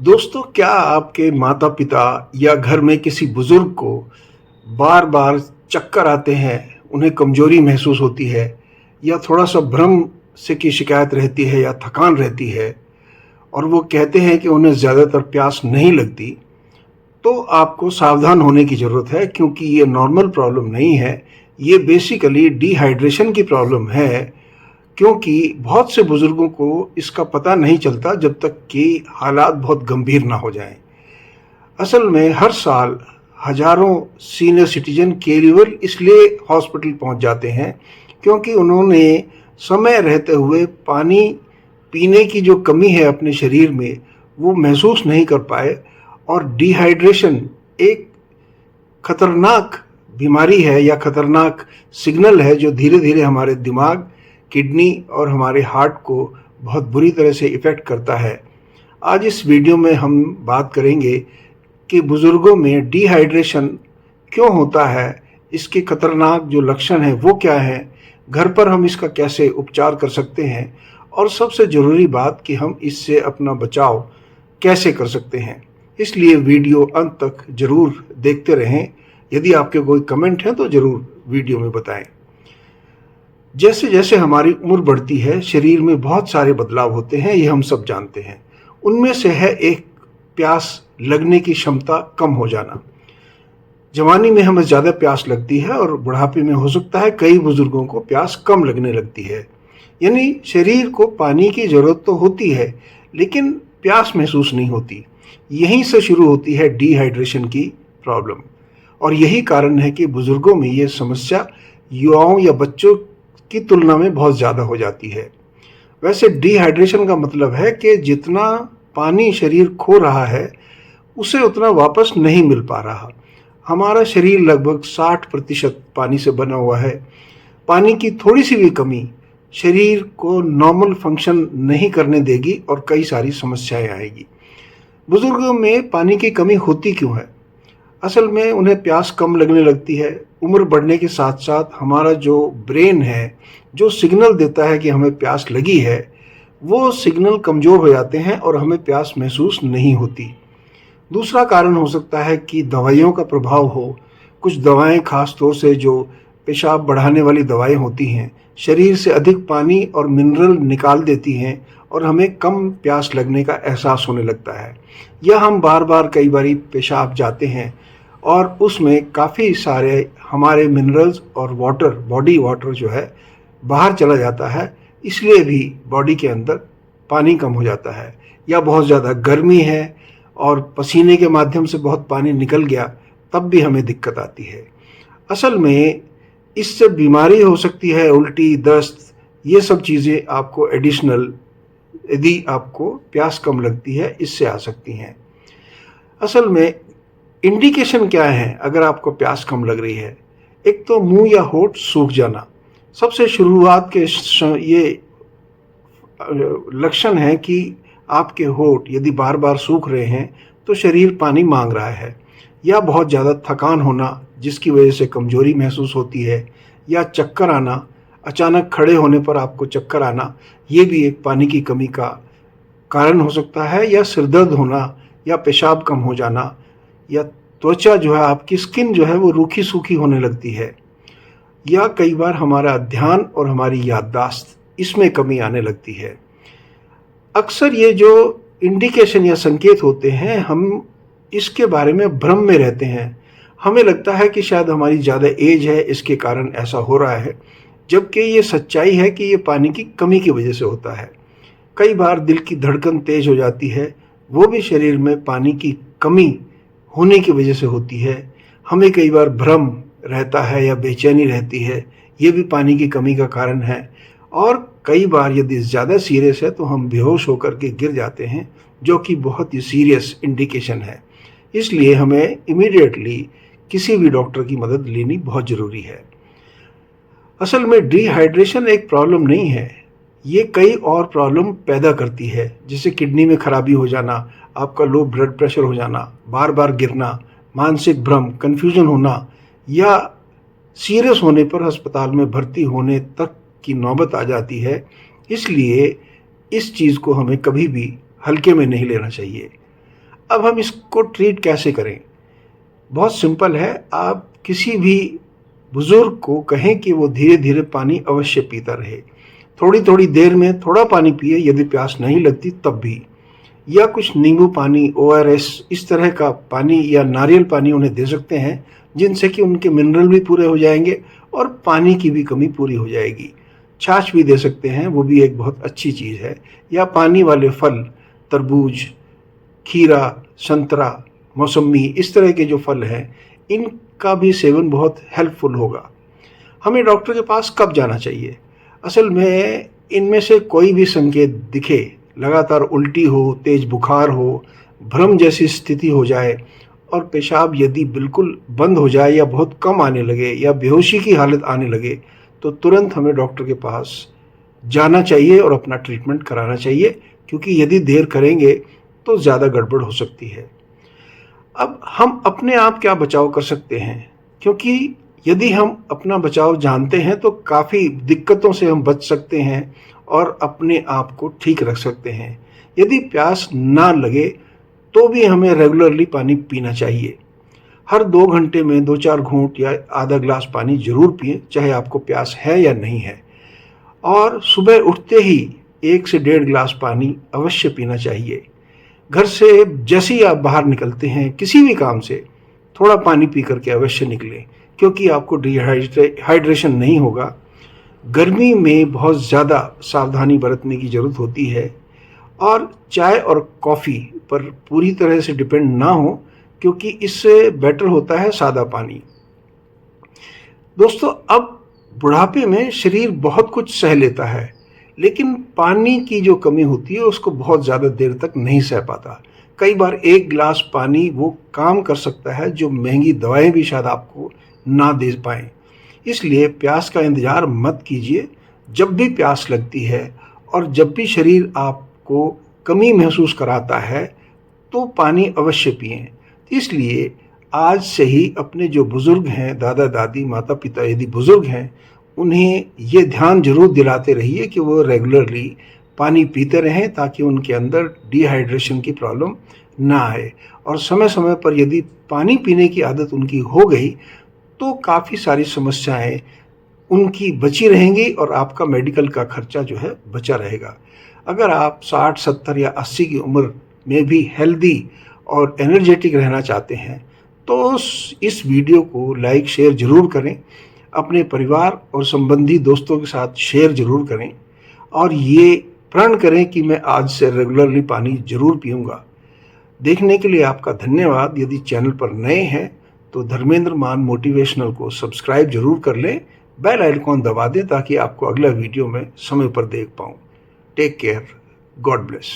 दोस्तों, क्या आपके माता पिता या घर में किसी बुजुर्ग को बार बार चक्कर आते हैं, उन्हें कमजोरी महसूस होती है या थोड़ा सा भ्रम से की शिकायत रहती है या थकान रहती है और वो कहते हैं कि उन्हें ज़्यादातर प्यास नहीं लगती, तो आपको सावधान होने की ज़रूरत है क्योंकि ये नॉर्मल प्रॉब्लम नहीं है। ये बेसिकली डिहाइड्रेशन की प्रॉब्लम है, क्योंकि बहुत से बुजुर्गों को इसका पता नहीं चलता जब तक कि हालात बहुत गंभीर ना हो जाएं। असल में हर साल हजारों सीनियर सिटीजन केवल इसलिए हॉस्पिटल पहुंच जाते हैं क्योंकि उन्होंने समय रहते हुए पानी पीने की जो कमी है अपने शरीर में वो महसूस नहीं कर पाए। और डिहाइड्रेशन एक खतरनाक बीमारी है या खतरनाक सिग्नल है जो धीरे धीरे हमारे दिमाग, किडनी और हमारे हार्ट को बहुत बुरी तरह से इफ़ेक्ट करता है। आज इस वीडियो में हम बात करेंगे कि बुज़ुर्गों में डिहाइड्रेशन क्यों होता है, इसके खतरनाक जो लक्षण हैं वो क्या हैं, घर पर हम इसका कैसे उपचार कर सकते हैं और सबसे ज़रूरी बात कि हम इससे अपना बचाव कैसे कर सकते हैं। इसलिए वीडियो अंत तक ज़रूर देखते रहें। यदि आपके कोई कमेंट हैं तो ज़रूर वीडियो में बताएं। जैसे जैसे हमारी उम्र बढ़ती है, शरीर में बहुत सारे बदलाव होते हैं, ये हम सब जानते हैं। उनमें से है एक प्यास लगने की क्षमता कम हो जाना। जवानी में हमें ज़्यादा प्यास लगती है और बुढ़ापे में हो सकता है कई बुजुर्गों को प्यास कम लगने लगती है। यानी शरीर को पानी की ज़रूरत तो होती है लेकिन प्यास महसूस नहीं होती। यहीं से शुरू होती है डिहाइड्रेशन की प्रॉब्लम और यही कारण है कि बुजुर्गों में ये समस्या युवाओं या बच्चों की तुलना में बहुत ज़्यादा हो जाती है। वैसे डिहाइड्रेशन का मतलब है कि जितना पानी शरीर खो रहा है उसे उतना वापस नहीं मिल पा रहा। हमारा शरीर लगभग 60% पानी से बना हुआ है। पानी की थोड़ी सी भी कमी शरीर को नॉर्मल फंक्शन नहीं करने देगी और कई सारी समस्याएं आएगी। बुजुर्गों में पानी की कमी होती क्यों है? असल में उन्हें प्यास कम लगने लगती है। उम्र बढ़ने के साथ साथ हमारा जो ब्रेन है, जो सिग्नल देता है कि हमें प्यास लगी है, वो सिग्नल कमज़ोर हो जाते हैं और हमें प्यास महसूस नहीं होती। दूसरा कारण हो सकता है कि दवाइयों का प्रभाव हो। कुछ दवाएं, खास तौर से जो पेशाब बढ़ाने वाली दवाएं होती हैं, शरीर से अधिक पानी और मिनरल निकाल देती हैं और हमें कम प्यास लगने का एहसास होने लगता है। या हम बार बार कई बारी पेशाब जाते हैं और उसमें काफ़ी सारे हमारे मिनरल्स और वाटर, बॉडी वाटर जो है बाहर चला जाता है, इसलिए भी बॉडी के अंदर पानी कम हो जाता है। या बहुत ज़्यादा गर्मी है और पसीने के माध्यम से बहुत पानी निकल गया, तब भी हमें दिक्कत आती है। असल में इससे बीमारी हो सकती है, उल्टी, दस्त, ये सब चीज़ें आपको एडिशनल, यदि आपको प्यास कम लगती है, इससे आ सकती हैं। असल में इंडिकेशन क्या है अगर आपको प्यास कम लग रही है? एक तो मुंह या होठ सूख जाना सबसे शुरुआत के ये लक्षण है कि आपके होठ यदि बार बार सूख रहे हैं तो शरीर पानी मांग रहा है। या बहुत ज़्यादा थकान होना जिसकी वजह से कमजोरी महसूस होती है, या चक्कर आना, अचानक खड़े होने पर आपको चक्कर आना, ये भी एक पानी की कमी का कारण हो सकता है। या सिरदर्द होना, या पेशाब कम हो जाना, या त्वचा जो है, आपकी स्किन जो है वो रूखी सूखी होने लगती है। या कई बार हमारा ध्यान और हमारी याददाश्त, इसमें कमी आने लगती है। अक्सर ये जो इंडिकेशन या संकेत होते हैं, हम इसके बारे में भ्रम में रहते हैं। हमें लगता है कि शायद हमारी ज़्यादा एज है, इसके कारण ऐसा हो रहा है, जबकि ये सच्चाई है कि ये पानी की कमी की वजह से होता है। कई बार दिल की धड़कन तेज हो जाती है, वो भी शरीर में पानी की कमी होने की वजह से होती है। हमें कई बार भ्रम रहता है या बेचैनी रहती है, ये भी पानी की कमी का कारण है। और कई बार यदि ज़्यादा सीरियस है तो हम बेहोश होकर के गिर जाते हैं, जो कि बहुत ही सीरियस इंडिकेशन है। इसलिए हमें इमीडिएटली किसी भी डॉक्टर की मदद लेनी बहुत ज़रूरी है। असल में डिहाइड्रेशन एक प्रॉब्लम नहीं है, ये कई और प्रॉब्लम पैदा करती है, जैसे किडनी में खराबी हो जाना, आपका लो ब्लड प्रेशर हो जाना, बार बार गिरना, मानसिक भ्रम, कन्फ्यूजन होना, या सीरियस होने पर अस्पताल में भर्ती होने तक की नौबत आ जाती है। इसलिए इस चीज़ को हमें कभी भी हल्के में नहीं लेना चाहिए। अब हम इसको ट्रीट कैसे करें? बहुत सिंपल है। आप किसी भी बुजुर्ग को कहें कि वो धीरे धीरे पानी अवश्य पीता रहे। थोड़ी थोड़ी देर में थोड़ा पानी पिए, यदि प्यास नहीं लगती तब भी। या कुछ नींबू पानी, ORS, इस तरह का पानी या नारियल पानी उन्हें दे सकते हैं, जिनसे कि उनके मिनरल भी पूरे हो जाएंगे और पानी की भी कमी पूरी हो जाएगी। छाछ भी दे सकते हैं, वो भी एक बहुत अच्छी चीज़ है। या पानी वाले फल, तरबूज, खीरा, संतरा, मौसम्मी, इस तरह के जो फल हैं, इनका भी सेवन बहुत हेल्पफुल होगा। हमें डॉक्टर के पास कब जाना चाहिए? असल में इनमें से कोई भी संकेत दिखे, लगातार उल्टी हो, तेज बुखार हो, भ्रम जैसी स्थिति हो जाए और पेशाब यदि बिल्कुल बंद हो जाए या बहुत कम आने लगे या बेहोशी की हालत आने लगे, तो तुरंत हमें डॉक्टर के पास जाना चाहिए और अपना ट्रीटमेंट कराना चाहिए, क्योंकि यदि देर करेंगे तो ज़्यादा गड़बड़ हो सकती है। अब हम अपने आप क्या बचाव कर सकते हैं? क्योंकि यदि हम अपना बचाव जानते हैं तो काफ़ी दिक्कतों से हम बच सकते हैं और अपने आप को ठीक रख सकते हैं। यदि प्यास ना लगे तो भी हमें रेगुलरली पानी पीना चाहिए। हर 2 घंटे में 2-4 घूंट या आधा ग्लास पानी जरूर पिएं, चाहे आपको प्यास है या नहीं है। और सुबह उठते ही 1 से 1.5 ग्लास पानी अवश्य पीना चाहिए। घर से जैसे ही आप बाहर निकलते हैं किसी भी काम से, थोड़ा पानी पी करके अवश्य निकलें, क्योंकि आपको डिहाइड्रेशन नहीं होगा। गर्मी में बहुत ज़्यादा सावधानी बरतने की ज़रूरत होती है और चाय और कॉफ़ी पर पूरी तरह से डिपेंड ना हो, क्योंकि इससे बेटर होता है सादा पानी। दोस्तों, अब बुढ़ापे में शरीर बहुत कुछ सह लेता है, लेकिन पानी की जो कमी होती है उसको बहुत ज़्यादा देर तक नहीं सह पाता। कई बार 1 गिलास पानी वो काम कर सकता है जो महंगी दवाएं भी शायद आपको ना दे पाएं। इसलिए प्यास का इंतज़ार मत कीजिए। जब भी प्यास लगती है और जब भी शरीर आपको कमी महसूस कराता है तो पानी अवश्य पिएं। इसलिए आज से ही अपने जो बुज़ुर्ग हैं, दादा दादी, माता पिता यदि बुज़ुर्ग हैं, उन्हें ये ध्यान जरूर दिलाते रहिए कि वो रेगुलरली पानी पीते रहें, ताकि उनके अंदर डिहाइड्रेशन की प्रॉब्लम ना आए। और समय समय पर यदि पानी पीने की आदत उनकी हो गई तो काफ़ी सारी समस्याएं उनकी बची रहेंगी और आपका मेडिकल का खर्चा जो है बचा रहेगा। अगर आप 60, 70 या 80 की उम्र में भी हेल्दी और एनर्जेटिक रहना चाहते हैं तो इस वीडियो को लाइक शेयर ज़रूर करें, अपने परिवार और संबंधी दोस्तों के साथ शेयर ज़रूर करें और ये प्रण करें कि मैं आज से रेगुलरली पानी ज़रूर पीऊँगा। देखने के लिए आपका धन्यवाद। यदि चैनल पर नए हैं तो धर्मेंद्र मान मोटिवेशनल को सब्सक्राइब जरूर कर लें, बेल आइकॉन दबा दें ताकि आपको अगला वीडियो में समय पर देख पाऊँ। Take care, god bless.